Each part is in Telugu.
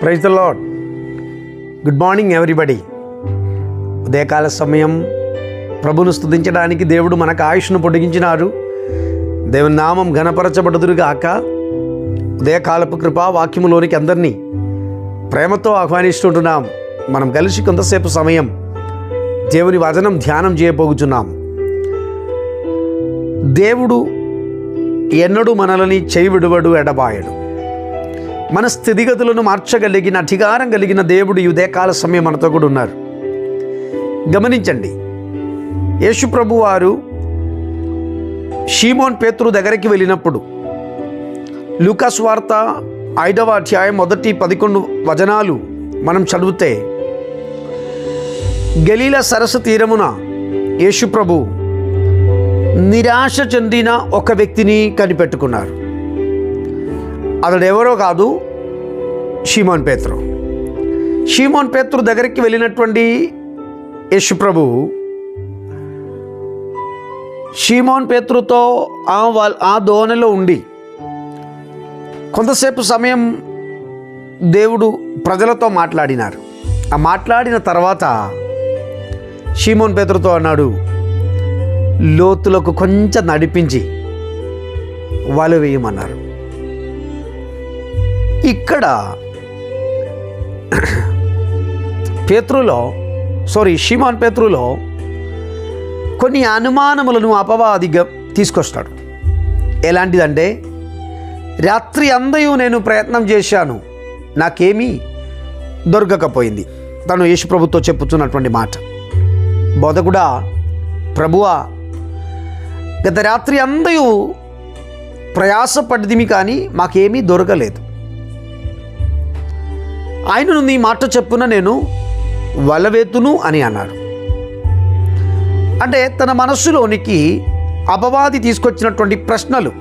Praise the lord. Good morning everybody. ఉదయకాల సమయం ప్రభును స్తుతించడానికి దేవుడు మనకు ఆయుష్ను పొడిగించినారు. దేవుని నామం ఘనపరచబడుదురుగాక. ఉదయకాలపు కృపా వాక్యములోనికి అందరినీ ప్రేమతో ఆహ్వానిస్తుంటున్నాం. మనం కలిసి కొంతసేపు సమయం దేవుని వచనం ధ్యానం చేయబోతున్నాం. దేవుడు ఎన్నడూ మనల్ని చేయి విడువడు, ఎడబాయడు. మన స్థితిగతులను మార్చగలిగిన అధికారం కలిగిన దేవుడు ఈ ఉదయకాల సమయం మనతో కూడా ఉన్నారు. గమనించండి, యేసు ప్రభు వారు షీమోన్ పేతురు దగ్గరికి వెళ్ళినప్పుడు లూకా సువార్త 5వ అధ్యాయం 1-11 వచనాలు మనం చదివితే, గలీల సరస్సు తీరమున యేసు ప్రభు నిరాశ చెందిన ఒక వ్యక్తిని కనిపెట్టుకున్నారు. అతడు ఎవరో కాదు, షీమోన్ పేతురు. షీమోన్ పేతురు దగ్గరికి వెళ్ళినటువంటి యేసు ప్రభు షీమోన్ పేతురుతో ఆ దోణిలో ఉండి కొంతసేపు సమయం దేవుడు ప్రజలతో మాట్లాడినారు. ఆ మాట్లాడిన తర్వాత షీమోన్ పేతురుతో అన్నాడు, లోతులకు కొంచెం నడిపించి వల వేయమన్నారు. ఇక్కడ షీమోన్ పేతురులో కొన్ని అనుమానములను అపవాదిగా తీసుకొస్తాడు. ఎలాంటిదంటే, రాత్రి అంతయు నేను ప్రయత్నం చేశాను, నాకేమీ దొరకకపోయింది. తను యేసు ప్రభుతో చెప్పుతున్నటువంటి మాట. బోధకుడా, ప్రభువా, గత రాత్రి అంతయు ప్రయాసపడ్డదిమి కానీ మాకేమీ దొరకలేదు. ఆయనను నీ మాట చెప్పున నేను వలవేతును అని అన్నాడు. అంటే తన మనస్సులోనికి అపవాది తీసుకొచ్చినటువంటి ప్రశ్నలు.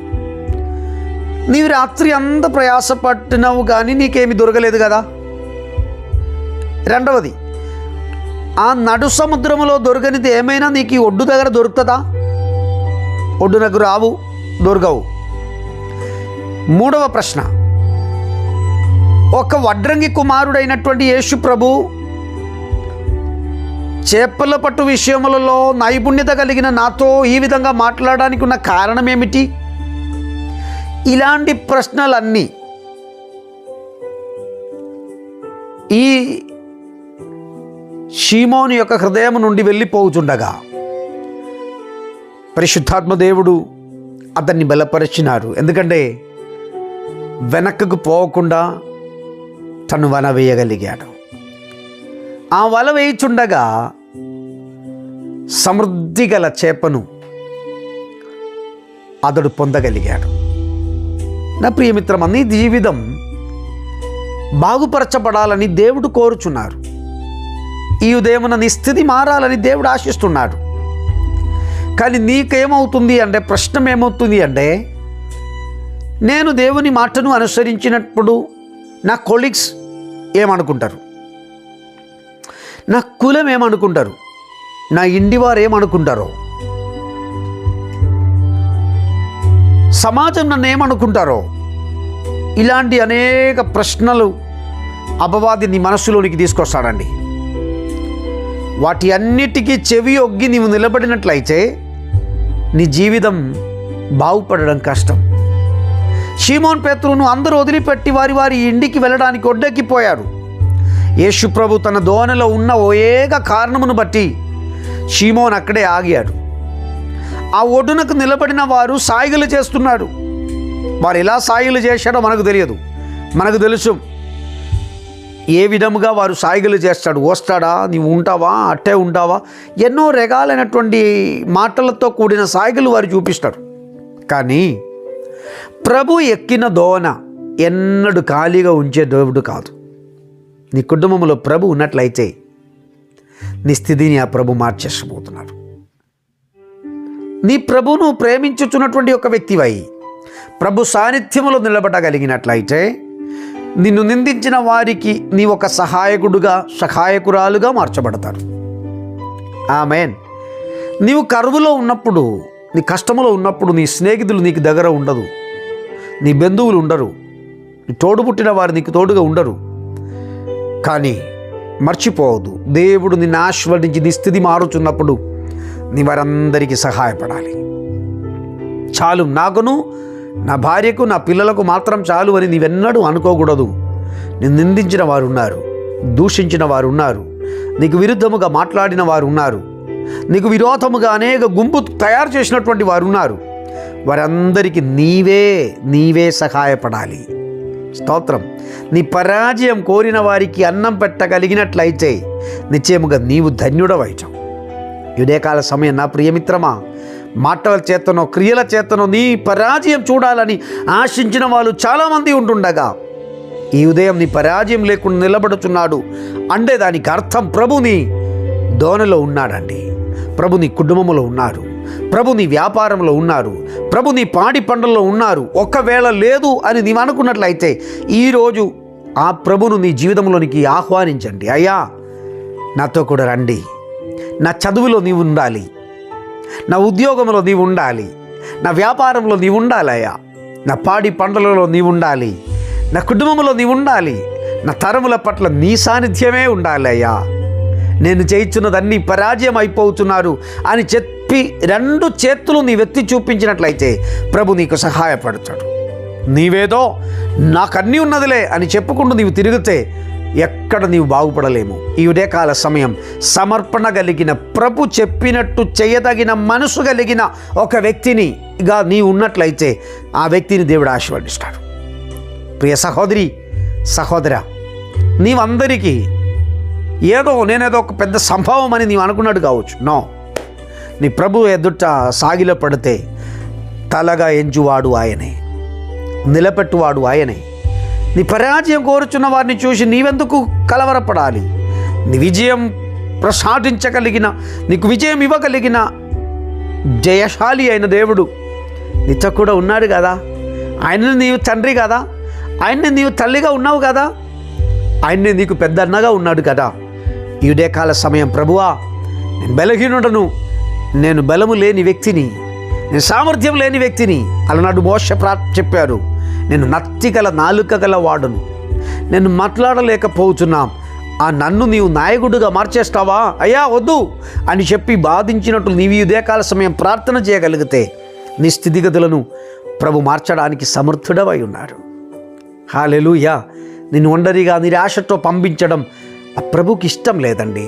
నీవు రాత్రి అంత ప్రయాసపట్టినావు కానీ నీకేమి దొరకలేదు కదా. రెండవది, ఆ నడు సముద్రములో దొరకనిది ఏమైనా నీకు ఒడ్డు దగ్గర దొరుకుతుందా? ఒడ్డునకు రావు, దొరకవు. మూడవ ప్రశ్న, ఒక వడ్రంగి కుమారుడైనటువంటి యేసు ప్రభు చేపల పట్టు విషయములలో నైపుణ్యత కలిగిన నాతో ఈ విధంగా మాట్లాడడానికి ఉన్న కారణం ఏమిటి? ఇలాంటి ప్రశ్నలన్నీ ఈ షీమోను యొక్క హృదయం నుండి వెళ్ళిపోతుండగా పరిశుద్ధాత్మ దేవుడు అతన్ని బలపరిచినారు. ఎందుకంటే వెనక్కు పోకుండా తను వల వేయగలిగాడు. ఆ వల వేయుచుండగా సమృద్ధి గల చేపను అతడు పొందగలిగాడు. నా ప్రియమిత్రమా, నీ జీవితం బాగుపరచబడాలని దేవుడు కోరుచున్నారు. ఈ ఉదయమున నీ స్థితి మారాలని దేవుడు ఆశిస్తున్నాడు. కానీ నీకేమవుతుంది అంటే, ప్రశ్న ఏమవుతుంది అంటే, నేను దేవుని మాటను అనుసరించినప్పుడు నా కొలీగ్స్ ఏమనుకుంటారు, నా కులం ఏమనుకుంటారు, నా ఇంటి వారు ఏమనుకుంటారో, సమాజం నన్ను ఏమనుకుంటారో, ఇలాంటి అనేక ప్రశ్నలు అపవాది నీ మనస్సులోనికి తీసుకొస్తాడండి. వాటి అన్నిటికీ చెవి ఒగ్గి నీవు నిలబడినట్లయితే నీ జీవితం బాగుపడడం కష్టం. షీమోన్ పేతురును అందరూ వదిలిపెట్టి వారి ఇంటికి వెళ్ళడానికి ఒడ్డెక్కిపోయారు. యేసు ప్రభు తన దోణిలో ఉన్న ఏక కారణమును బట్టి షీమోన్ అక్కడే ఆగాడు. ఆ ఒడ్డునకు నిలబడిన వారు సాయిగలు చేస్తున్నారు. వారు ఎలా సాయిగలు చేశాడో మనకు తెలియదు. మనకు తెలుసు ఏ విధముగా వారు సాయిగలు చేస్తాడు. వస్తాడా, నీవు ఉంటావా, అట్టే ఉంటావా, ఎన్నో రకాలైనటువంటి మాటలతో కూడిన సాయిగలు వారు చూపిస్తారు. కానీ ప్రభు ఎక్కిన దోణ ఎన్నడూ ఖాళీగా ఉంచే దేవుడు కాదు. నీ కుటుంబంలో ప్రభు ఉన్నట్లయితే నీ స్థితిని ఆ ప్రభు మార్చేసిపోతున్నాడు. నీ ప్రభును ప్రేమించుచున్నటువంటి ఒక వ్యక్తివై ప్రభు సాన్నిధ్యములో నిలబడగలిగినట్లయితే నిన్ను నిందించిన వారికి నీ ఒక సహాయకురాలుగా మార్చబడతారు. ఆమేన్. నీవు కరువులో ఉన్నప్పుడు, నీ కష్టములో ఉన్నప్పుడు నీ స్నేహితులు నీకు దగ్గర ఉండదు, నీ బంధువులు ఉండరు, నీ తోడు పుట్టిన వారు నీకు తోడుగా ఉండరు. కానీ మర్చిపోవద్దు, దేవుడు నిన్ను ఆశీర్వదించి నీ స్థితి మారుచున్నప్పుడు నీ వారందరికీ సహాయపడాలి. చాలు, నాకును నా భార్యకు నా పిల్లలకు మాత్రం చాలు అని నీవెన్నడూ అనుకోకూడదు. నేను నిందించిన వారు ఉన్నారు, దూషించిన వారు ఉన్నారు, నీకు విరుద్ధముగా మాట్లాడిన వారు ఉన్నారు, నీకు విరోధముగా అనేక గుంపు తయారు చేసినటువంటి వారు ఉన్నారు. వారందరికీ నీవే సహాయపడాలి. స్తోత్రం. నీ పరాజయం కోరిన వారికి అన్నం పెట్టగలిగినట్లయితే నిశ్చయముగా నీవు ధన్యుడవైతావు. ఉదయకాల సమయం నా ప్రియమిత్రమా, మాటల చేతనో క్రియల చేతనో నీ పరాజయం చూడాలని ఆశించిన వాళ్ళు చాలామంది ఉంటుండగా ఈ ఉదయం నీ పరాజయం లేకుండా నిలబడుచున్నాడు అంటే దానికి అర్థం ప్రభు నీ దోనలో ఉన్నాడండి. ప్రభు నీ కుటుంబంలో ఉన్నారు, ప్రభు నీ వ్యాపారంలో ఉన్నారు, ప్రభు నీ పాడి పంటల్లో ఉన్నారు. ఒకవేళ లేదు అని నీవు అనుకున్నట్లయితే ఈరోజు ఆ ప్రభును నీ జీవితంలోనికి ఆహ్వానించండి. అయ్యా, నాతో కూడా రండి, నా చదువులో నీవు ఉండాలి, నా ఉద్యోగంలో నీవు ఉండాలి, నా వ్యాపారంలో నీవు ఉండాలి అయ్యా, నా పాడి పంటలలో నీవు ఉండాలి, నా కుటుంబంలో నీవు ఉండాలి, నా తరముల పట్ల నీ సాన్నిధ్యమే ఉండాలి అయ్యా. నేను చేయించున్నదన్నీ పరాజయం అయిపోతున్నారు అని చెప్పి 2 చేతులు నీవెత్తి చూపించినట్లయితే ప్రభు నీకు సహాయపడతాడు. నీవేదో నాకన్నీ ఉన్నదిలే అని చెప్పుకుంటూ నీవు తిరిగితే ఎక్కడ నీవు బాగుపడలేము. ఈ ఉదయకాల సమయం సమర్పణ కలిగిన, ప్రభు చెప్పినట్టు చేయదగిన మనసు కలిగిన ఒక వ్యక్తినిగా నీవు ఉన్నట్లయితే ఆ వ్యక్తిని దేవుడు ఆశీర్వదిస్తాడు. ప్రియ సహోదరి, సహోదర, నీవందరికీ నేనేదో ఒక పెద్ద సంభవం అని నీవు అనుకున్నాడు కావచ్చు. నో, నీ ప్రభు ఎదుట సాగిలో పడితే తలగా ఎంచువాడు ఆయనే, నిలబెట్టువాడు ఆయనే. నీ పరాజయం కోరుచున్న వారిని చూసి నీవెందుకు కలవరపడాలి? నీ విజయం ప్రసాదించగలిగిన, నీకు విజయం ఇవ్వగలిగిన జయశాలి అయిన దేవుడు నీతో కూడా ఉన్నాడు కదా. ఆయనని నీవు తండ్రి కదా, ఆయన్ని నీవు తల్లిగా ఉన్నావు కదా, ఆయన్ని నీకు పెద్ద అన్నగా ఉన్నాడు కదా. ఈ ఉదయకాల సమయం, ప్రభువా, నేను బలహీనుడను, నేను బలము లేని వ్యక్తిని, నేను సామర్థ్యం లేని వ్యక్తిని అలనాడు మోషే చెప్పారు. నేను నత్తిగల నాలుక గల వాడును, నేను మాట్లాడలేకపోతున్నా, ఆ నన్ను నీవు నాయకుడిగా మార్చేస్తావా? అయ్యా వద్దు అని చెప్పి బాధించినట్లు నీవు ఉదయకాల సమయం ప్రార్థన చేయగలిగితే నీ స్థితిగతులను ప్రభు మార్చడానికి సమర్థుడవై ఉన్నాడు. హల్లెలూయా. నిన్ను ఒంటరిగా నిరాశతో పంపించడం ఆ ప్రభుకి ఇష్టం లేదండి.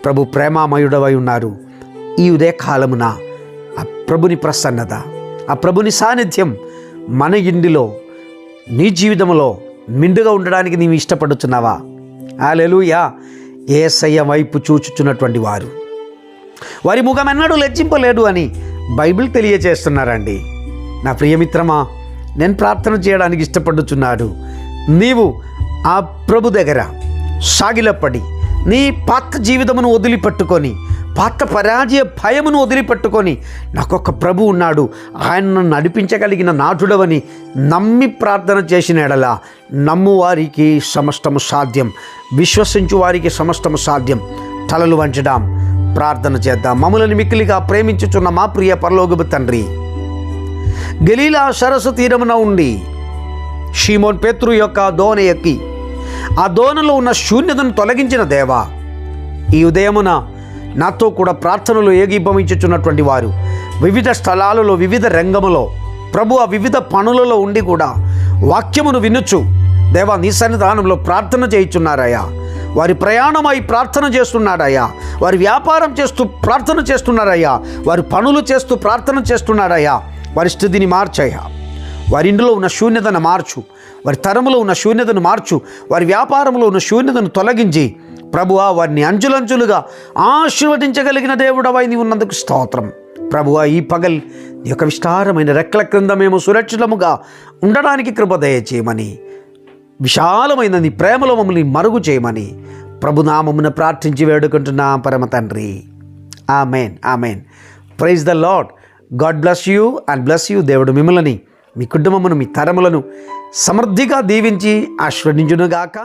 ప్రభు ప్రేమామయుడవై ఉన్నారు. ఈ ఉదయకాలమున ఆ ప్రభుని ప్రసన్నత, ఆ ప్రభుని సాన్నిధ్యం మన ఇంటిలో, నీ జీవితంలో మెండుగా ఉండడానికి నీవు ఇష్టపడుతున్నావా? హల్లెలూయా. యేసయ్య వైపు చూచుచున్నటువంటి వారి ముఖం ఎన్నడూ లజ్జింపలేడు అని బైబిల్ తెలియజేస్తున్నారండి. నా ప్రియమిత్రమా, నేను ప్రార్థన చేయడానికి ఇష్టపడుచున్నాడు. నీవు ఆ ప్రభు దగ్గర సాగిలపడి నీ పాత జీవితమును వదిలిపెట్టుకొని, పాత పరాజయ భయమును వదిలిపెట్టుకొని, నాకొక ప్రభు ఉన్నాడు, ఆయన నన్ను నడిపించగలిగిన నాథుడవని నమ్మి ప్రార్థన చేసిన ఎడల నమ్ము వారికి సమస్తము సాధ్యం, విశ్వసించు వారికి సమస్తము సాధ్యం. తలలు వంచడం, ప్రార్థన చేద్దాం. మమ్మల్ని మిక్కిలిగా ప్రేమించుచున్న మా ప్రియ పరలోకపు తండ్రి, గలీలా సరస్సు తీరమున ఉండి షీమోన్ పేతురు యొక్క దోణ ఎక్కి ఆ దోణలో ఉన్న శూన్యతను తొలగించిన దేవా, ఈ ఉదయమున నాతో కూడా ప్రార్థనలు ఏకీభవించుచున్నటువంటి వారు వివిధ స్థలాలలో, వివిధ రంగములో, ప్రభు ఆ వివిధ పనులలో ఉండి కూడా వాక్యమును వినుచు దేవా నీ సన్నిధానంలో ప్రార్థన చేయుచున్నారయ్యా. వారి ప్రయాణమై ప్రార్థన చేస్తున్నాడయ్యా, వారి వ్యాపారం చేస్తూ ప్రార్థన చేస్తున్నారయ్యా, వారి పనులు చేస్తూ ప్రార్థన చేస్తున్నాడయ్యా. వారి స్థితిని మార్చయ్యా, వారి ఇంటిలో ఉన్న శూన్యతను మార్చు, వారి తరములో ఉన్న శూన్యతను మార్చు, వారి వ్యాపారంలో ఉన్న శూన్యతను తొలగించి ప్రభువా వారిని అంచులంచులుగా ఆశీర్వదించగలిగిన దేవుడవై నీవు ఉన్నందుకు స్తోత్రం. ప్రభువా, ఈ పగల్ నీ యొక్క విస్తారమైన రెక్కల క్రింద మేము సురక్షితముగా ఉండడానికి కృప దయచేయమని, విశాలమైన నీ ప్రేమలో మమ్మల్ని మరుగు చేయమని ప్రభునామమున ప్రార్థించి వేడుకుంటున్నా పరమ తండ్రి. Amen, amen. Praise the lord. God bless you and bless you. దేవుడు మిమ్మల్ని, మీ కుటుంబమును, మీ తరములను సమృద్ధిగా దీవించి ఆశీర్వదించునుగాక.